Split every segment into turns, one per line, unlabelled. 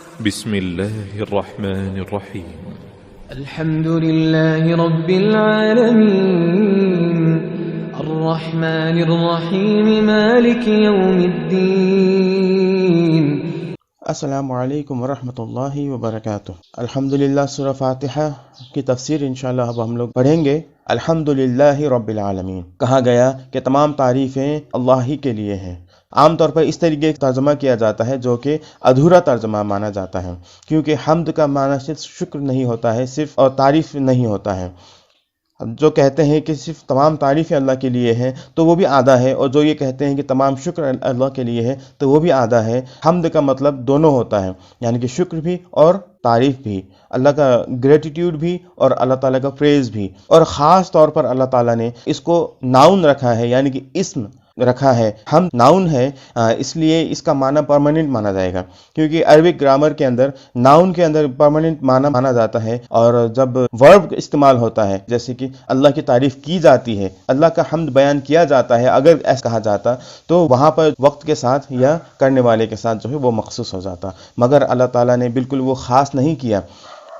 بسم الله الرحمن الرحيم.
الحمد لله رب العالمين الرحمن الرحيم مالك يوم الدين.
السلام علیکم ورحمۃ اللہ وبرکاتہ. الحمدللہ سورہ فاتحہ کی تفسیر انشاءاللہ اب ہم لوگ پڑھیں گے. الحمدللہ رب العالمین کہا گیا کہ تمام تعریفیں اللہ ہی کے لیے ہیں. عام طور پر اس طریقے کا ترجمہ کیا جاتا ہے جو کہ ادھورا ترجمہ مانا جاتا ہے، کیونکہ حمد کا معنی صرف شکر نہیں ہوتا ہے، صرف اور تعریف نہیں ہوتا ہے. جو کہتے ہیں کہ صرف تمام تعریفیں اللہ کے لیے ہیں تو وہ بھی آدھا ہے، اور جو یہ کہتے ہیں کہ تمام شکر اللہ کے لیے ہے تو وہ بھی آدھا ہے. حمد کا مطلب دونوں ہوتا ہے، یعنی کہ شکر بھی اور تعریف بھی، اللہ کا گریٹیٹیوڈ بھی اور اللہ تعالیٰ کا پریز بھی. اور خاص طور پر اللہ تعالیٰ نے اس کو ناؤن رکھا ہے، یعنی کہ اسم رکھا ہے. ہم ناؤن ہے اس لیے اس کا معنی پرماننٹ مانا جائے گا، کیونکہ عربک گرامر کے اندر ناؤن کے اندر پرماننٹ معنی مانا جاتا ہے. اور جب ورب استعمال ہوتا ہے، جیسے کہ اللہ کی تعریف کی جاتی ہے، اللہ کا حمد بیان کیا جاتا ہے، اگر ایسا کہا جاتا تو وہاں پر وقت کے ساتھ یا کرنے والے کے ساتھ جو ہے وہ مخصوص ہو جاتا. مگر اللہ تعالیٰ نے بالکل وہ خاص نہیں کیا،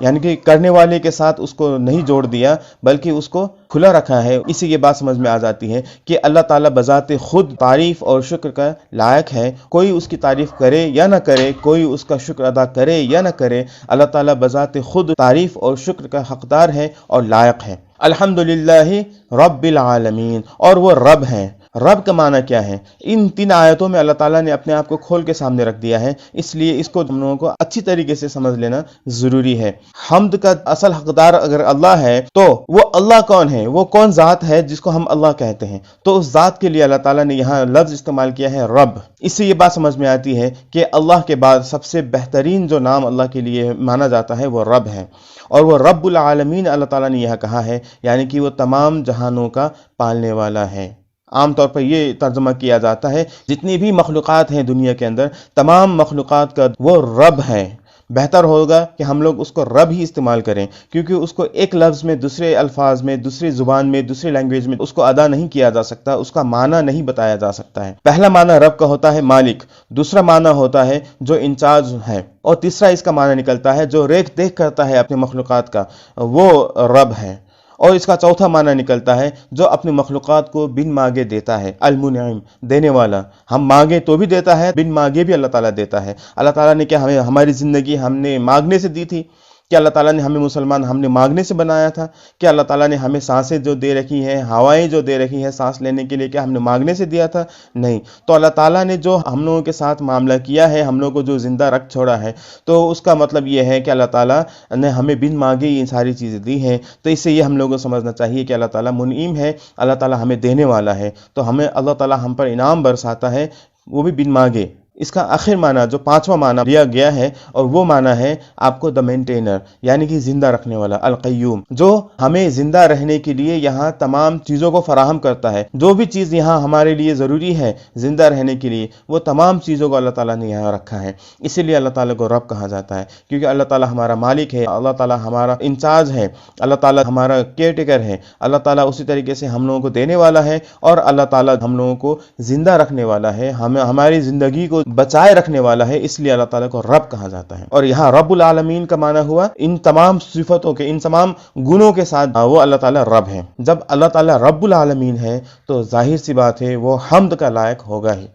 یعنی کہ کرنے والے کے ساتھ اس کو نہیں جوڑ دیا بلکہ اس کو کھلا رکھا ہے. اسی یہ بات سمجھ میں آ جاتی ہے کہ اللہ تعالیٰ بذات خود تعریف اور شکر کا لائق ہے. کوئی اس کی تعریف کرے یا نہ کرے، کوئی اس کا شکر ادا کرے یا نہ کرے، اللہ تعالیٰ بذات خود تعریف اور شکر کا حقدار ہے اور لائق ہے. الحمدللہ رب العالمین، اور وہ رب ہیں. رب کا معنی کیا ہے؟ ان 3 آیتوں میں اللہ تعالیٰ نے اپنے آپ کو کھول کے سامنے رکھ دیا ہے، اس لیے اس کو ہم لوگوں کو اچھی طریقے سے سمجھ لینا ضروری ہے. حمد کا اصل حقدار اگر اللہ ہے تو وہ اللہ کون ہے؟ وہ کون ذات ہے جس کو ہم اللہ کہتے ہیں؟ تو اس ذات کے لیے اللہ تعالیٰ نے یہاں لفظ استعمال کیا ہے رب. اس سے یہ بات سمجھ میں آتی ہے کہ اللہ کے بعد سب سے بہترین جو نام اللہ کے لیے مانا جاتا ہے وہ رب ہے. اور وہ رب العالمین اللہ تعالیٰ نے یہاں کہا ہے، یعنی کہ وہ تمام جہانوں کا پالنے والا ہے. عام طور پر یہ ترجمہ کیا جاتا ہے جتنی بھی مخلوقات ہیں دنیا کے اندر، تمام مخلوقات کا وہ رب ہے. بہتر ہوگا کہ ہم لوگ اس کو رب ہی استعمال کریں، کیونکہ اس کو ایک لفظ میں، دوسرے الفاظ میں، دوسری زبان میں، دوسری لینگویج میں اس کو ادا نہیں کیا جا سکتا، اس کا معنی نہیں بتایا جا سکتا ہے. پہلا معنی رب کا ہوتا ہے مالک، دوسرا معنی ہوتا ہے جو انچارج ہے، اور تیسرا اس کا معنی نکلتا ہے جو ریکھ دیکھ کرتا ہے اپنے مخلوقات کا، وہ رب ہے. اور اس کا چوتھا معنی نکلتا ہے جو اپنی مخلوقات کو بن مانگے دیتا ہے، المنعم، دینے والا. ہم مانگے تو بھی دیتا ہے، بن مانگے بھی اللہ تعالیٰ دیتا ہے. اللہ تعالیٰ نے کیا ہمیں ہماری زندگی ہم نے مانگنے سے دی تھی؟ کہ اللہ تعالیٰ نے ہمیں مسلمان ہم نے مانگنے سے بنایا تھا؟ کہ اللہ تعالیٰ نے ہمیں سانسیں جو دے رکھی ہیں، ہوائیں جو دے رکھی ہیں سانس لینے کے لیے، کیا ہم نے مانگنے سے دیا تھا؟ نہیں. تو اللہ تعالیٰ نے جو ہم لوگوں کے ساتھ معاملہ کیا ہے، ہم لوگوں کو جو زندہ رکھ چھوڑا ہے، تو اس کا مطلب یہ ہے کہ اللہ تعالیٰ نے ہمیں بن مانگے یہ ساری چیزیں دی ہیں. تو اس سے یہ ہم لوگوں کو سمجھنا چاہیے کہ اللہ تعالیٰ منعم ہے، اللہ تعالیٰ ہمیں دینے والا ہے. تو ہمیں اللہ تعالیٰ ہم پر انعام برساتا ہے، وہ بھی بن مانگے. اس کا آخر معنی جو 5واں معنی لیا گیا ہے، اور وہ معنی ہے آپ کو دا مینٹینر، یعنی کہ زندہ رکھنے والا، القیوم، جو ہمیں زندہ رہنے کے لیے یہاں تمام چیزوں کو فراہم کرتا ہے. جو بھی چیز یہاں ہمارے لیے ضروری ہے زندہ رہنے کے لیے، وہ تمام چیزوں کو اللہ تعالیٰ نے یہاں رکھا ہے. اسی لیے اللہ تعالیٰ کو رب کہا جاتا ہے، کیونکہ اللہ تعالیٰ ہمارا مالک ہے، اللہ تعالیٰ ہمارا انچارج ہے، اللہ تعالیٰ ہمارا کیئر ٹیکر ہے، اللہ تعالیٰ اسی طریقے سے ہم لوگوں کو دینے والا ہے، اور اللہ تعالیٰ ہم لوگوں کو زندہ رکھنے والا ہے، ہماری زندگی کو بچائے رکھنے والا ہے. اس لیے اللہ تعالیٰ کو رب کہا جاتا ہے. اور یہاں رب العالمین کا معنی ہوا ان تمام صفتوں کے، ان تمام گنوں کے ساتھ وہ اللہ تعالیٰ رب ہے. جب اللہ تعالیٰ رب العالمین ہے تو ظاہر سی بات ہے وہ حمد کا لائق ہوگا ہی.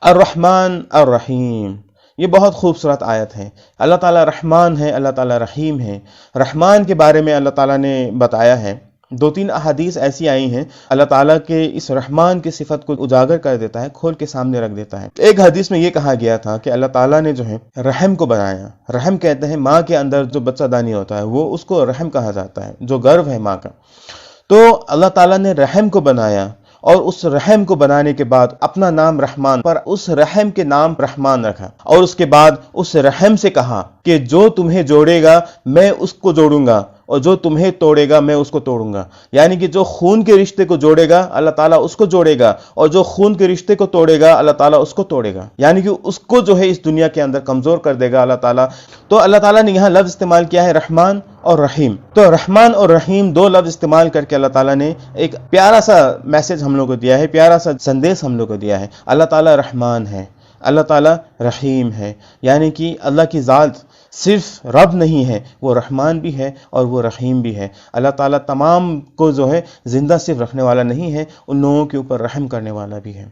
الرحمن الرحیم، یہ بہت خوبصورت آیت ہے. اللہ تعالیٰ رحمان ہے، اللہ تعالیٰ رحیم ہے. رحمان کے بارے میں اللہ تعالیٰ نے بتایا ہے، 2-3 احادیث ایسی آئی ہیں، اللہ تعالیٰ کے اس رحمان کی صفت کو اجاگر کر دیتا ہے، کھول کے سامنے رکھ دیتا ہے. ایک حدیث میں یہ کہا گیا تھا کہ اللہ تعالیٰ نے جو ہے رحم کو بنایا. رحم کہتے ہیں ماں کے اندر جو بچہ دانی ہوتا ہے، وہ اس کو رحم کہا جاتا ہے، جو گرو ہے ماں کا. تو اللہ تعالیٰ نے رحم کو بنایا، اور اس رحم کو بنانے کے بعد اپنا نام رحمان پر اس رحم کے نام رحمان رکھا، اور اس کے بعد اس رحم سے کہا کہ جو تمہیں جوڑے گا میں اس کو جوڑوں گا، اور جو تمہیں توڑے گا میں اس کو توڑوں گا. یعنی کہ جو خون کے رشتے کو جوڑے گا اللہ تعالیٰ اس کو جوڑے گا، اور جو خون کے رشتے کو توڑے گا اللہ تعالیٰ اس کو توڑے گا. یعنی کہ اس کو جو ہے اس دنیا کے اندر کمزور کر دے گا اللہ تعالیٰ. تو اللہ تعالیٰ نے یہاں لفظ استعمال کیا ہے رحمان اور رحیم. تو رحمان اور رحیم 2 لفظ استعمال کر کے اللہ تعالیٰ نے ایک پیارا سا میسج ہم لوگ کو دیا ہے، پیارا سا سندیش ہم لوگ کو دیا ہے. اللہ تعالیٰ رحمان ہے، اللہ تعالیٰ رحیم ہے، یعنی کہ اللہ کی ذات صرف رب نہیں ہے، وہ رحمان بھی ہے اور وہ رحیم بھی ہے۔ اللہ تعالیٰ تمام کو جو ہے زندہ صرف رکھنے والا نہیں ہے، ان لوگوں کے اوپر رحم کرنے والا بھی ہے،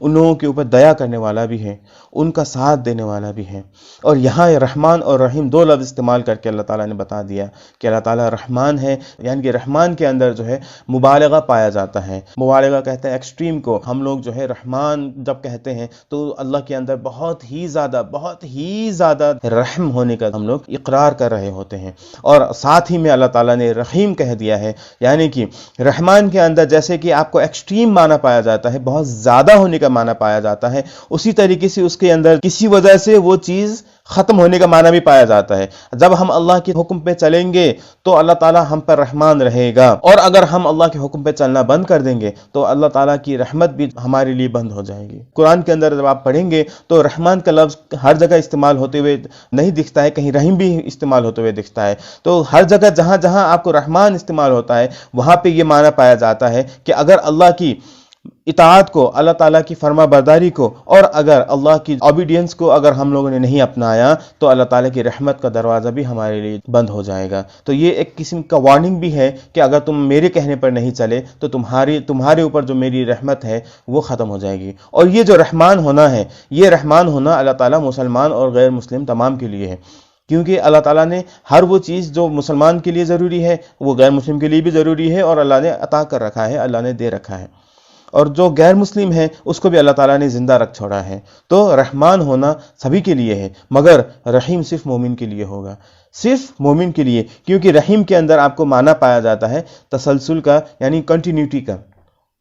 ان لوگوں کے اوپر دیا کرنے والا بھی ہے، ان کا ساتھ دینے والا بھی ہے۔ اور یہاں رحمان اور رحیم دو لفظ استعمال کر کے اللہ تعالیٰ نے بتا دیا کہ اللہ تعالیٰ رحمان ہے، یعنی کہ رحمان کے اندر جو ہے مبالغہ پایا جاتا ہے۔ مبالغہ کہتے ہیں ایکسٹریم کو۔ ہم لوگ جو ہے رحمان جب کہتے ہیں تو اللہ کے اندر بہت ہی زیادہ رحم ہونے کا ہم لوگ اقرار کر رہے ہوتے ہیں، اور ساتھ ہی میں اللہ تعالیٰ نے رحیم کہہ دیا ہے، یعنی کہ رحمان کے اندر جیسے کہ آپ کو ایکسٹریم معنی پایا جاتا ہے، بہت زیادہ ہونے کا معنی پایا جاتا ہے، اسی طریقے سے اس کے اندر کسی وجہ سے وہ چیز ختم ہونے کا معنی بھی پایا جاتا ہے۔ جب ہم اللہ کے حکم پہ چلیں گے تو اللہ تعالیٰ ہم پر رحمان رہے گا، اور اگر ہم اللہ کے حکم پہ چلنا بند کر دیں گے تو اللہ تعالیٰ کی رحمت بھی ہمارے لیے بند ہو جائے گی۔ قرآن کے اندر جب آپ پڑھیں گے تو رحمان کا لفظ ہر جگہ استعمال ہوتے ہوئے نہیں دکھتا ہے، کہیں رحیم بھی استعمال ہوتے ہوئے دکھتا ہے۔ تو ہر جگہ جہاں جہاں آپ کو رحمان استعمال ہوتا ہے وہاں پہ یہ معنی پایا جاتا ہے کہ اگر اللہ کی اطاعت کو، اللہ تعالیٰ کی فرما برداری کو، اور اگر اللہ کی اوبیڈینس کو اگر ہم لوگوں نے نہیں اپنایا تو اللہ تعالیٰ کی رحمت کا دروازہ بھی ہمارے لیے بند ہو جائے گا۔ تو یہ ایک قسم کا وارننگ بھی ہے کہ اگر تم میرے کہنے پر نہیں چلے تو تمہارے اوپر جو میری رحمت ہے وہ ختم ہو جائے گی۔ اور یہ جو رحمان ہونا ہے، یہ رحمان ہونا اللہ تعالیٰ مسلمان اور غیر مسلم تمام کے لیے ہے، کیونکہ اللہ تعالیٰ نے ہر وہ چیز جو مسلمان کے لیے ضروری ہے وہ غیر مسلم کے لیے بھی ضروری ہے، اور اللہ نے عطا کر رکھا ہے، اللہ نے دے رکھا ہے، اور جو غیر مسلم ہے اس کو بھی اللہ تعالیٰ نے زندہ رکھ چھوڑا ہے۔ تو رحمان ہونا سبھی کے لیے ہے، مگر رحیم صرف مومن کے لیے ہوگا، صرف مومن کے لیے، کیونکہ رحیم کے اندر آپ کو معنی پایا جاتا ہے تسلسل کا، یعنی کنٹینیوٹی کا،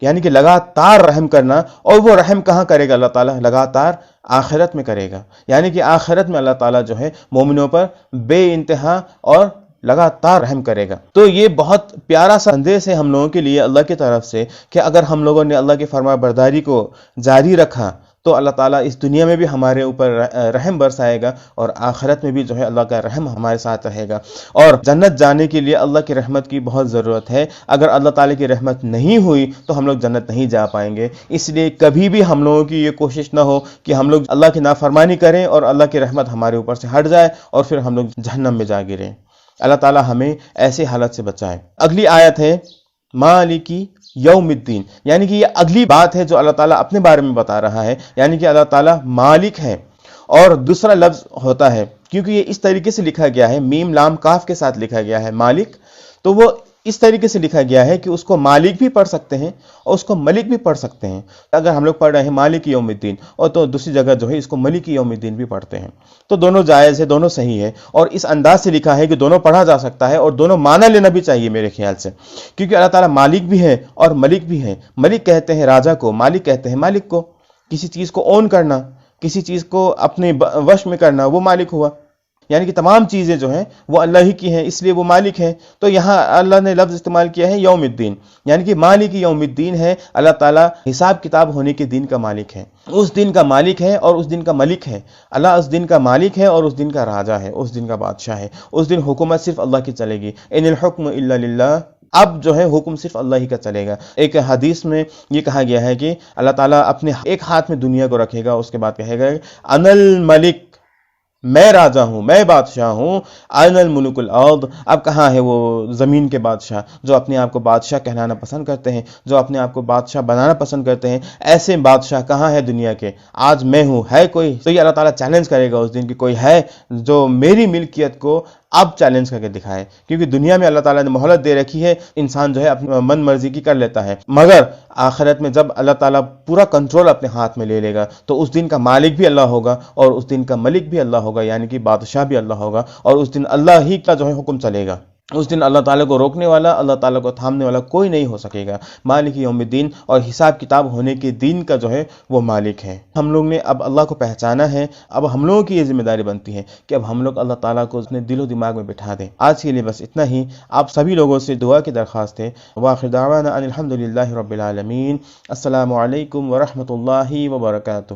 یعنی کہ لگاتار رحم کرنا۔ اور وہ رحم کہاں کرے گا اللہ تعالیٰ؟ لگاتار آخرت میں کرے گا، یعنی کہ آخرت میں اللہ تعالیٰ جو ہے مومنوں پر بے انتہا اور لگاتار رحم کرے گا۔ تو یہ بہت پیارا سندیش ہے ہم لوگوں کے لیے اللہ کی طرف سے کہ اگر ہم لوگوں نے اللہ کی فرما برداری کو جاری رکھا تو اللہ تعالیٰ اس دنیا میں بھی ہمارے اوپر رحم برسائے گا، اور آخرت میں بھی جو ہے اللہ کا رحم ہمارے ساتھ رہے گا۔ اور جنت جانے کے لیے اللہ کی رحمت کی بہت ضرورت ہے۔ اگر اللہ تعالیٰ کی رحمت نہیں ہوئی تو ہم لوگ جنت نہیں جا پائیں گے۔ اس لیے کبھی بھی ہم لوگوں کی یہ کوشش نہ ہو کہ ہم لوگ اللہ کی نافرمانی کریں اور اللہ کی رحمت ہمارے اوپر سے ہٹ جائے اور پھر ہم لوگ جہنم میں جا گریں۔ اللہ تعالیٰ ہمیں ایسے حالت سے بچائے۔ اگلی آیت ہے مالکی یوم الدین، یعنی کہ یہ اگلی بات ہے جو اللہ تعالیٰ اپنے بارے میں بتا رہا ہے، یعنی کہ اللہ تعالیٰ مالک ہے۔ اور دوسرا لفظ ہوتا ہے، کیونکہ یہ اس طریقے سے لکھا گیا ہے، میم لام کاف کے ساتھ لکھا گیا ہے مالک، تو وہ اس طریقے سے لکھا گیا ہے کہ اس کو مالک بھی پڑھ سکتے ہیں اور اس کو ملک بھی پڑھ سکتے ہیں۔ اگر ہم لوگ پڑھ رہے ہیں مالک یوم الدین اور تو دوسری جگہ جو ہے اس کو ملک یوم الدین بھی پڑھتے ہیں، تو دونوں جائز ہے، دونوں صحیح ہے، اور اس انداز سے لکھا ہے کہ دونوں پڑھا جا سکتا ہے اور دونوں معنی لینا بھی چاہیے میرے خیال سے، کیونکہ اللہ تعالیٰ مالک بھی ہے اور ملک بھی ہے۔ ملک کہتے ہیں راجا کو، مالک کہتے ہیں مالک کو، کسی چیز کو اون کرنا، کسی چیز کو اپنے وش میں کرنا، وہ مالک ہوا، یعنی کہ تمام چیزیں جو ہیں وہ اللہ ہی کی ہیں، اس لیے وہ مالک ہیں۔ تو یہاں اللہ نے لفظ استعمال کیا ہے یوم الدین، یعنی کہ مالک یوم الدین ہے، اللہ تعالیٰ حساب کتاب ہونے کے دن کا مالک ہے، اس دن کا مالک ہے اور اس دن کا ملک ہے۔ اللہ اس دن کا مالک ہے اور اس دن کا راجہ ہے، اس دن کا بادشاہ ہے، اس دن حکومت صرف اللہ کی چلے گی۔ ان الحکم الا للہ، اب جو ہے حکم صرف اللہ ہی کا چلے گا۔ ایک حدیث میں یہ کہا گیا ہے کہ اللہ تعالیٰ اپنے ایک ہاتھ میں دنیا کو رکھے گا، اس کے بعد کہے گا انا الملک، میں راجا ہوں، میں بادشاہ ہوں، انا الملک الارض۔ اب کہاں ہے وہ زمین کے بادشاہ جو اپنے آپ کو بادشاہ کہلانا پسند کرتے ہیں، جو اپنے آپ کو بادشاہ بنانا پسند کرتے ہیں؟ ایسے بادشاہ کہاں ہے دنیا کے؟ آج میں ہوں، ہے کوئی؟ تو یہ اللہ تعالیٰ چیلنج کرے گا اس دن کہ کوئی ہے جو میری ملکیت کو اب چیلنج کر کے دکھائے، کیونکہ دنیا میں اللہ تعالیٰ نے مہلت دے رکھی ہے، انسان جو ہے اپنی من مرضی کی کر لیتا ہے، مگر آخرت میں جب اللہ تعالیٰ پورا کنٹرول اپنے ہاتھ میں لے لے گا تو اس دن کا مالک بھی اللہ ہوگا اور اس دن کا ملک بھی اللہ ہوگا، یعنی کہ بادشاہ بھی اللہ ہوگا، اور اس دن اللہ ہی کا جو ہے حکم چلے گا۔ اس دن اللہ تعالیٰ کو روکنے والا، اللہ تعالیٰ کو تھامنے والا کوئی نہیں ہو سکے گا۔ مالک یوم الدین، اور حساب کتاب ہونے کے دن کا جو ہے وہ مالک ہے۔ ہم لوگ نے اب اللہ کو پہچانا ہے، اب ہم لوگوں کی یہ ذمہ داری بنتی ہے کہ اب ہم لوگ اللہ تعالیٰ کو اپنے دل و دماغ میں بٹھا دیں۔ آج کے لیے بس اتنا ہی۔ آپ سبھی لوگوں سے دعا کی درخواست ہے۔ وآخر دعوانا ان الحمد للہ رب العالمین۔ السلام علیکم ورحمۃ اللہ وبرکاتہ۔